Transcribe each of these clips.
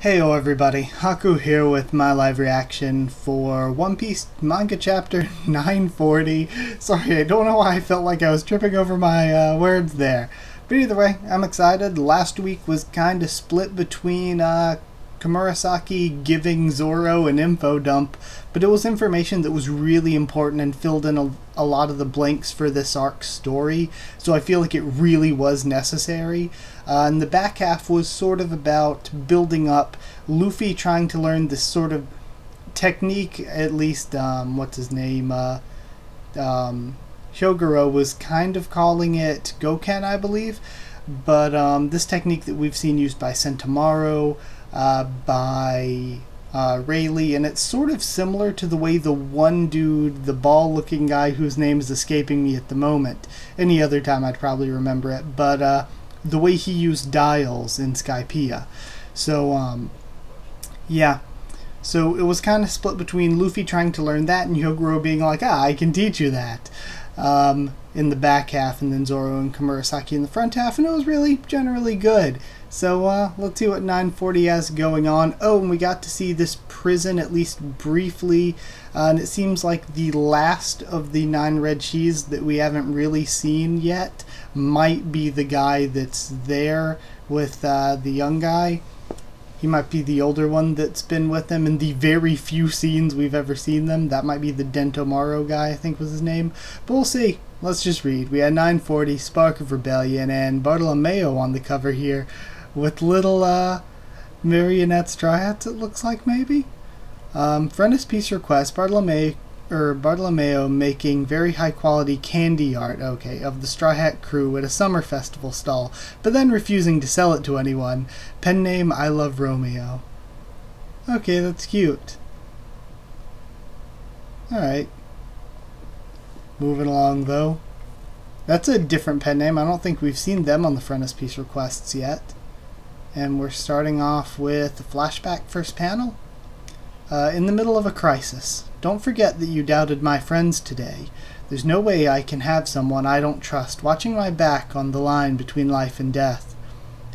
Heyo everybody, Haku here with my live reaction for One Piece manga chapter 940. Sorry, I don't know why I felt like I was tripping over my words there. But either way, I'm excited. Last week was kind of split between Komurasaki giving Zoro an info dump, but it was information that was really important and filled in a lot of the blanks for this arc's story, so I feel like it really was necessary. And the back half was sort of about building up Luffy trying to learn this sort of technique, at least, what's his name, Hyogoro was kind of calling it Goken, I believe, but this technique that we've seen used by Sentomaru, by Rayleigh, and it's sort of similar to the way the one dude, the ball-looking guy whose name is escaping me at the moment, any other time I'd probably remember it, but the way he used dials in Skypiea. So, yeah. So it was kind of split between Luffy trying to learn that and Hyogoro being like, I can teach you that, in the back half, and then Zoro and Komurasaki in the front half, and it was really generally good. So let's see what 940 has going on. Oh, and we got to see this prison at least briefly, and it seems like the last of the 9 red cheese that we haven't really seen yet might be the guy that's there with the young guy. He might be the older one that's been with them in the very few scenes we've ever seen them. That might be the Dentomaro guy, I think was his name. But we'll see. Let's just read. We had 940, Spark of Rebellion, and Bartolomeo on the cover here with little marionette straw hats, it looks like, maybe? Frontis Peace Request, Bartolomeo making very high quality candy art, okay, of the Straw Hat crew at a summer festival stall, but then refusing to sell it to anyone. Pen name, I Love Romeo. Okay, that's cute. Alright. Moving along, though. That's a different pen name. I don't think we've seen them on the Frontis Peace Requests yet. And we're starting off with the flashback first panel. In the middle of a crisis. Don't forget that you doubted my friends today. There's no way I can have someone I don't trust watching my back on the line between life and death.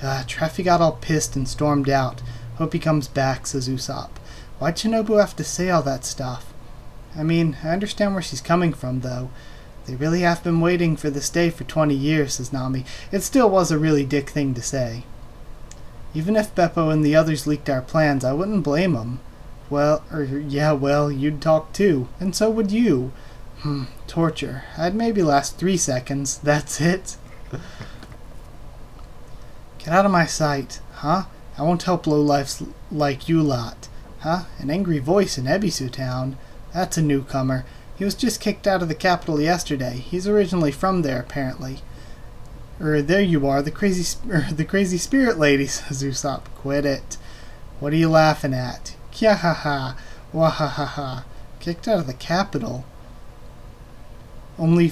Traffy got all pissed and stormed out. Hope he comes back, says Usopp. Why'd Shinobu have to say all that stuff? I mean, I understand where she's coming from, though. They really have been waiting for this day for 20 years, says Nami. It still was a really dick thing to say. Even if Beppo and the others leaked our plans, I wouldn't blame them. Well, well, you'd talk too, and so would you. Torture. I'd maybe last 3 seconds. That's it. Get out of my sight. Huh? I won't help lowlifes like you lot. Huh? An angry voice in Ebisu Town. That's a newcomer. He was just kicked out of the capital yesterday. He's originally from there, apparently. There you are, the crazy spirit lady, says Usopp. Quit it. What are you laughing at? Kya ha ha. Wah ha ha ha. Kicked out of the capital. Only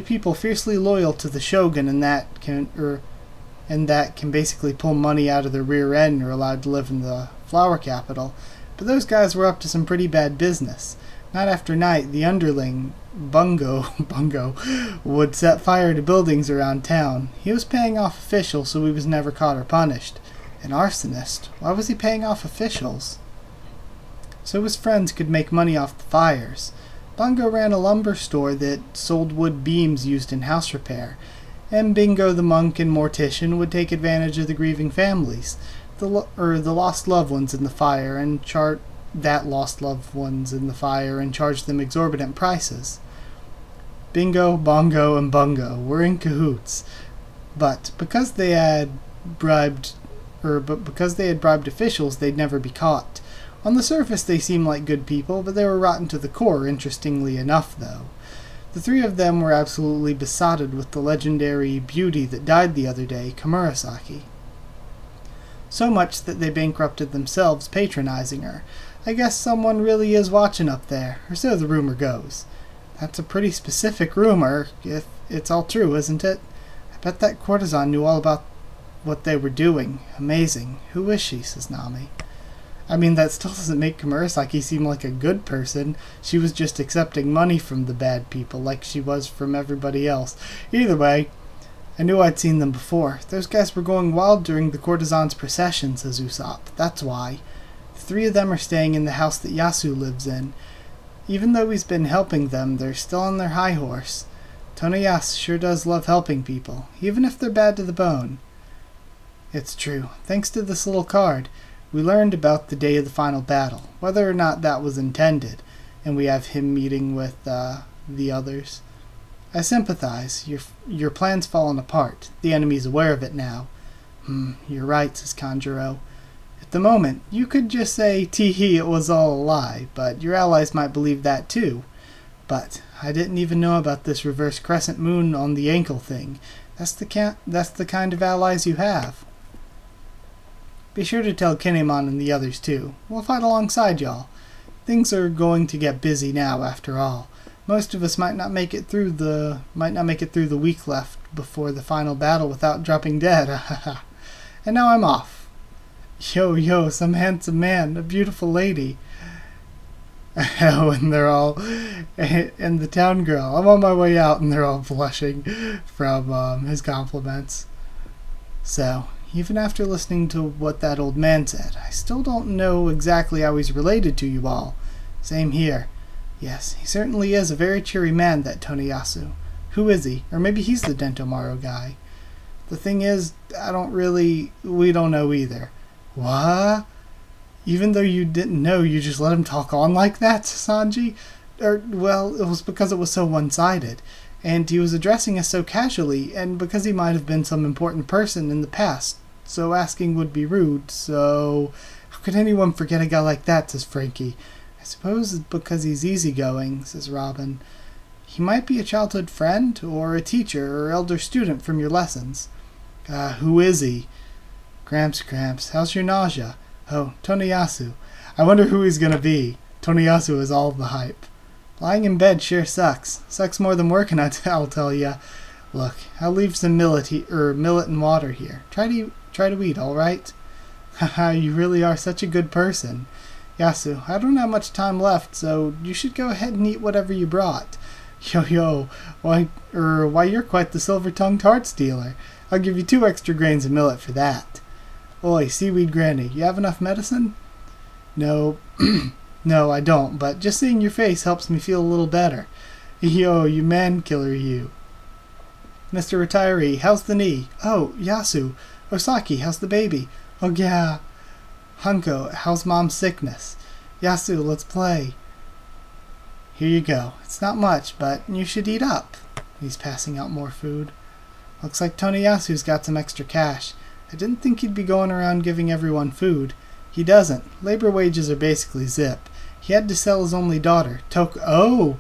people fiercely loyal to the shogun and that can basically pull money out of their rear end are allowed to live in the flower capital. But those guys were up to some pretty bad business. Night after night, the underling, Bungo, would set fire to buildings around town. He was paying off officials, so he was never caught or punished. An arsonist? Why was he paying off officials? So his friends could make money off the fires. Bungo ran a lumber store that sold wood beams used in house repair, and Bingo the monk and mortician would take advantage of the grieving families, the lost loved ones in the fire, and charge them exorbitant prices. Bingo, Bongo, and Bungo were in cahoots, but because they had bribed officials, they'd never be caught. On the surface they seemed like good people, but they were rotten to the core, interestingly enough, though. The 3 of them were absolutely besotted with the legendary beauty that died the other day, Komurasaki. So much that they bankrupted themselves patronizing her. I guess someone really is watching up there, or so the rumor goes. That's a pretty specific rumor, if it's all true, isn't it? I bet that courtesan knew all about what they were doing. Amazing. Who is she, says Nami. I mean, that still doesn't make Komurasaki seem like a good person. She was just accepting money from the bad people, like she was from everybody else. Either way, I knew I'd seen them before. Those guys were going wild during the courtesan's procession, says Usopp. That's why. The 3 of them are staying in the house that Yasu lives in. Even though he's been helping them, they're still on their high horse. Yasu sure does love helping people, even if they're bad to the bone. It's true. Thanks to this little card, we learned about the day of the final battle, whether or not that was intended, and we have him meeting with the others. I sympathize. Your plan's fallen apart. The enemy's aware of it now. You're right, says Kanjuro. At the moment, you could just say, tee-hee, it was all a lie, but your allies might believe that too. But I didn't even know about this reverse crescent moon on the ankle thing. That's the kind of allies you have. Be sure to tell Kinemon and the others too. We'll fight alongside y'all. Things are going to get busy now, after all. Most of us might not make it through the week left before the final battle without dropping dead. And now I'm off. Yo, some handsome man, a beautiful lady. Oh, and they're all, and the town girl. I'm on my way out, and they're all blushing from his compliments. So, even after listening to what that old man said, I still don't know exactly how he's related to you all. Same here. Yes, he certainly is a very cheery man, that Yasu. Who is he? Or maybe he's the Dentomaro guy. The thing is, we don't know either. What? Even though you didn't know, you just let him talk on like that, Sanji? Well, it was because it was so one-sided. And he was addressing us so casually, and because he might have been some important person in the past. So asking would be rude, so... How could anyone forget a guy like that, says Frankie. I suppose it's because he's easygoing, says Robin. He might be a childhood friend, or a teacher, or elder student from your lessons. Who is he? Gramps, how's your nausea? Oh, Yasu. I wonder who he's gonna be. Yasu is all the hype. Lying in bed sure sucks. Sucks more than working, I'll tell ya. Look, I'll leave some millet and water here. Try to eat, alright? Haha, you really are such a good person. Yasu, I don't have much time left, so you should go ahead and eat whatever you brought. Yo, why you're quite the silver-tongued heart stealer. I'll give you 2 extra grains of millet for that. Oi, Seaweed Granny, you have enough medicine? No, no, I don't, but just seeing your face helps me feel a little better. Yo, you man-killer, you. Mr. Retiree, how's the knee? Oh, Yasu. Osaki, how's the baby? Oh, yeah. Hunko, how's Mom's sickness? Yasu, let's play. Here you go. It's not much, but you should eat up. He's passing out more food. Looks like Yasu's got some extra cash. I didn't think he'd be going around giving everyone food. He doesn't. Labor wages are basically zip. He had to sell his only daughter, Toko. Oh!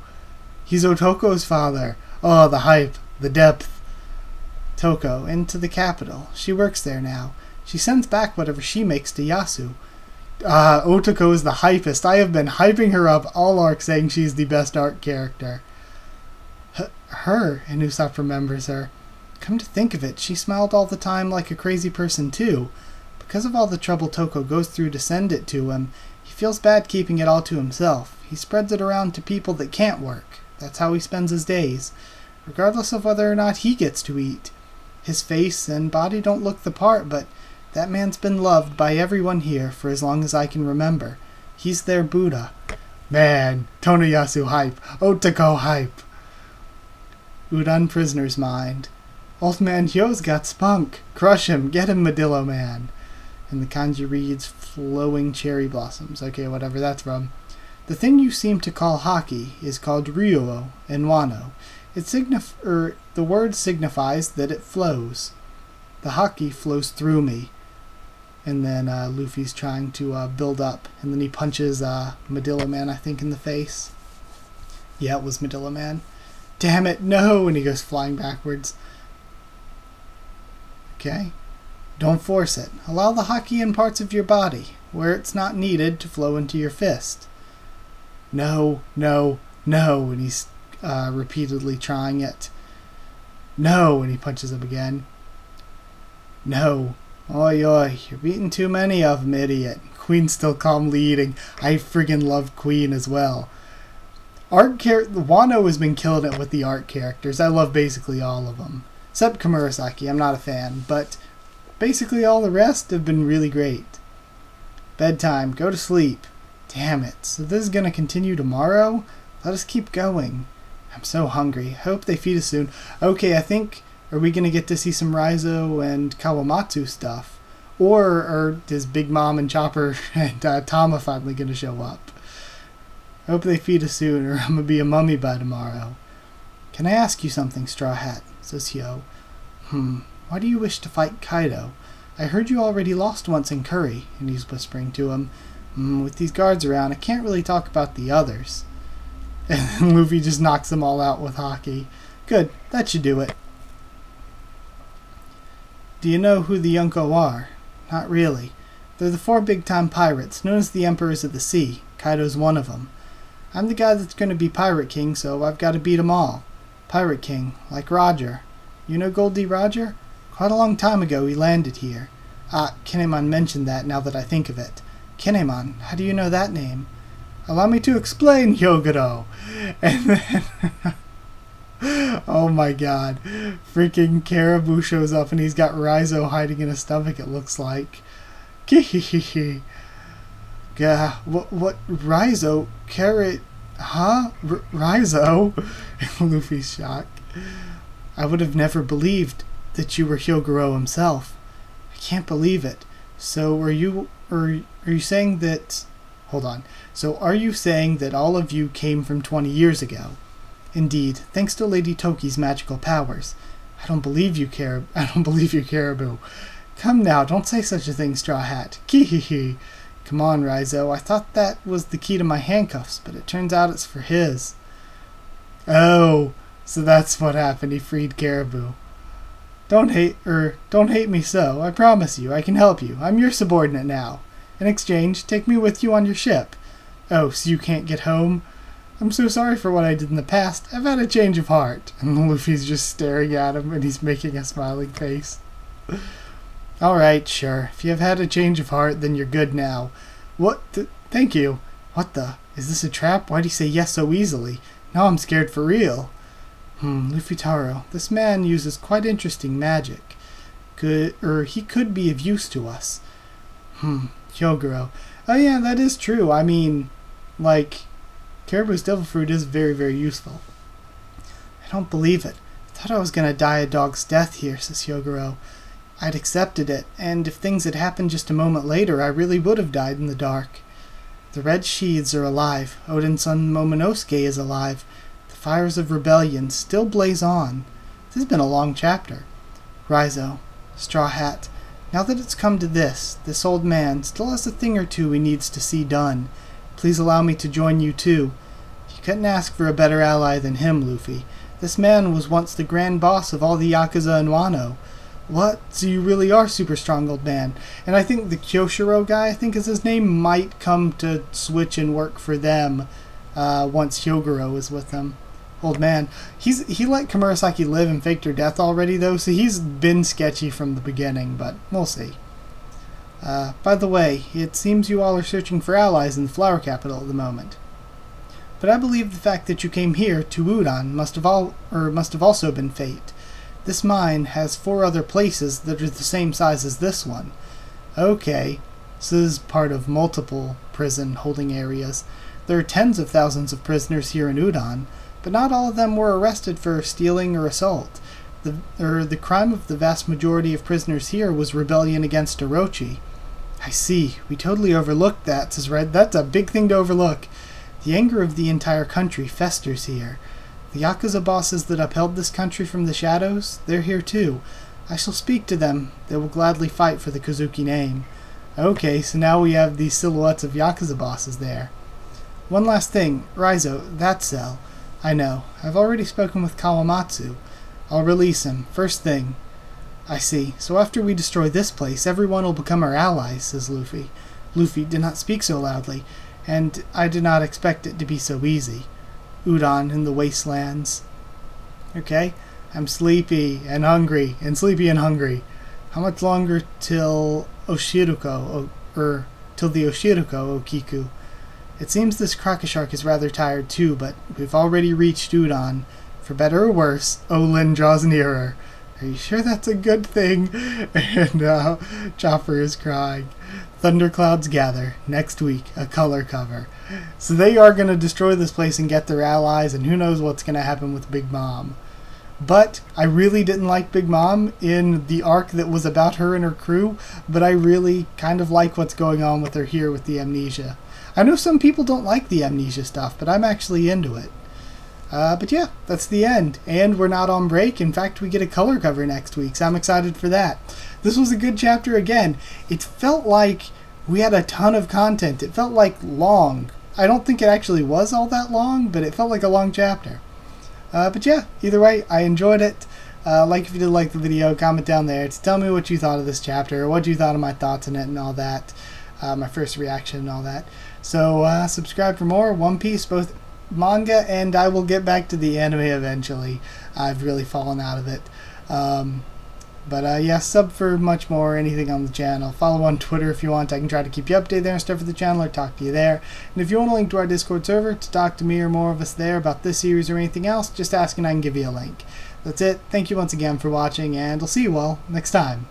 He's o-toko's father. Oh, the hype. The depth. Toko, into the capital. She works there now. She sends back whatever she makes to Yasu. o-toko is the hypest. I have been hyping her up all arc, saying she's the best arc character. Her, and Usopp remembers her. Come to think of it, she smiled all the time like a crazy person too. Because of all the trouble Toko goes through to send it to him, he feels bad keeping it all to himself. He spreads it around to people that can't work. That's how he spends his days, regardless of whether or not he gets to eat. His face and body don't look the part, but that man's been loved by everyone here for as long as I can remember. He's their Buddha. Man, Yasu hype. o-toko hype. Udon Prisoner's Mind. Old Man Hyo's got spunk. Crush him. Get him, Medillo Man. And the kanji reads flowing cherry blossoms. Okay, whatever that's from. The thing you seem to call haki is called ryuo in Wano. The word signifies that it flows. The haki flows through me. And then Luffy's trying to build up. And then he punches Medillo Man, I think, in the face. Yeah, it was Medillo Man. Damn it, no! And he goes flying backwards. Okay. Don't force it. Allow the haki in parts of your body, where it's not needed, to flow into your fist. No, no, no, and he's repeatedly trying it. No, and he punches him again. No. Oi, oi, you're beating too many of them, idiot. Queen's still calmly eating. I friggin' love Queen as well. Wano has been killing it with the art characters. I love basically all of them. Except Komurasaki, I'm not a fan, but basically all the rest have been really great. Bedtime, go to sleep. Damn it, so this is gonna continue tomorrow? Let us keep going. I'm so hungry. I hope they feed us soon. Okay, I think, are we gonna get to see some Raizo and Kawamatsu stuff? Or is Big Mom and Chopper and Tama finally gonna show up? I hope they feed us soon, or I'm gonna be a mummy by tomorrow. Can I ask you something, Straw Hat? Says Hyo. Why do you wish to fight Kaido? I heard you already lost once in Curry, and he's whispering to him. With these guards around, I can't really talk about the others. And then Luffy just knocks them all out with Haki. Good, that should do it. Do you know who the Yonko are? Not really. They're the 4 big-time pirates, known as the Emperors of the Sea. Kaido's one of them. I'm the guy that's going to be Pirate King, so I've got to beat 'em all. Pirate King, like Roger. You know Goldie Roger? Quite a long time ago he landed here. Kinemon mentioned that now that I think of it. Kinemon, how do you know that name? Allow me to explain, Hyogoro. And then, oh my god, freaking Caribou shows up and he's got Raizo hiding in his stomach, it looks like. Kihihihi. Yeah, what, Raizo? Carrot, huh? Raizo? Luffy's shocked. I would have never believed that you were Hyogoro himself. I can't believe it. So are you saying that... Hold on. So are you saying that all of you came from 20 years ago? Indeed, thanks to Lady Toki's magical powers. I don't believe you, Caribou. Come now, don't say such a thing, Straw Hat. Kihihi. Come on, Raizo. I thought that was the key to my handcuffs, but it turns out it's for his. Oh, so that's what happened. He freed Caribou. Don't hate me so. I promise you, I can help you. I'm your subordinate now. In exchange, take me with you on your ship. Oh, so you can't get home? I'm so sorry for what I did in the past. I've had a change of heart. And Luffy's just staring at him and he's making a smiling face. Alright, sure. If you've had a change of heart, then you're good now. Thank you. What the? Is this a trap? Why'd he say yes so easily? Now I'm scared for real. Luffy Taro, this man uses quite interesting magic. He could be of use to us. Hyogoro. Oh yeah, that is true. I mean, like, Caribou's devil fruit is very, very useful. I don't believe it. I thought I was gonna die a dog's death here, says Hyogoro. I'd accepted it, and if things had happened just a moment later, I really would have died in the dark. The red sheaths are alive. Odin's son Momonosuke is alive. The fires of rebellion still blaze on. This has been a long chapter. Raizo, Straw Hat, now that it's come to this old man still has a thing or two he needs to see done. Please allow me to join you too. You couldn't ask for a better ally than him, Luffy. This man was once the grand boss of all the Yakuza in Wano. What? So you really are super strong, old man. And I think the Kyoshiro guy, I think is his name, might come to switch and work for them once Hyogoro is with them. Old man. He let Komurasaki live and faked her death already, though, so he's been sketchy from the beginning, but we'll see. By the way, it seems you all are searching for allies in the Flower Capital at the moment. But I believe the fact that you came here, to Udon, must have also been fate. This mine has 4 other places that are the same size as this one. Okay, so this is part of multiple prison holding areas. There are tens of thousands of prisoners here in Udon, but not all of them were arrested for stealing or assault. The crime of the vast majority of prisoners here was rebellion against Orochi. I see, we totally overlooked that, says Red. That's a big thing to overlook. The anger of the entire country festers here. The Yakuza bosses that upheld this country from the shadows, they're here too. I shall speak to them. They will gladly fight for the Kozuki name. Okay, so now we have these silhouettes of Yakuza bosses there. One last thing, Raizo, that cell. I know. I've already spoken with Kawamatsu. I'll release him, first thing. I see. So after we destroy this place, everyone will become our allies, says Luffy. Luffy, did not speak so loudly, and I did not expect it to be so easy. Udon in the wastelands. Okay, I'm sleepy and hungry, How much longer till Oshiruko, till the Oshiruko, Okiku? It seems this Crocoshark is rather tired too, but we've already reached Udon. For better or worse, Olin draws nearer. Are you sure that's a good thing? And Chopper is crying. Thunderclouds gather. Next week, a color cover. So they are going to destroy this place and get their allies, and who knows what's going to happen with Big Mom. But I really didn't like Big Mom in the arc that was about her and her crew, but I really kind of like what's going on with her here with the amnesia. I know some people don't like the amnesia stuff, but I'm actually into it. But yeah, that's the end. And we're not on break. In fact, we get a color cover next week, so I'm excited for that. This was a good chapter again. It felt like we had a ton of content. It felt like long. I don't think it actually was all that long, but it felt like a long chapter. But yeah, either way, I enjoyed it. Like if you did like the video, comment down there to tell me what you thought of this chapter, or what you thought of my thoughts on it and all that. My first reaction and all that. So subscribe for more One Piece, both manga, and I will get back to the anime eventually. I've really fallen out of it. But yeah, sub for much more, anything on the channel. Follow on Twitter if you want. I can try to keep you updated there and stuff for the channel, or talk to you there. And if you want a link to our Discord server to talk to me or more of us there about this series or anything else, just ask and I can give you a link. That's it. Thank you once again for watching, and I'll see you all next time.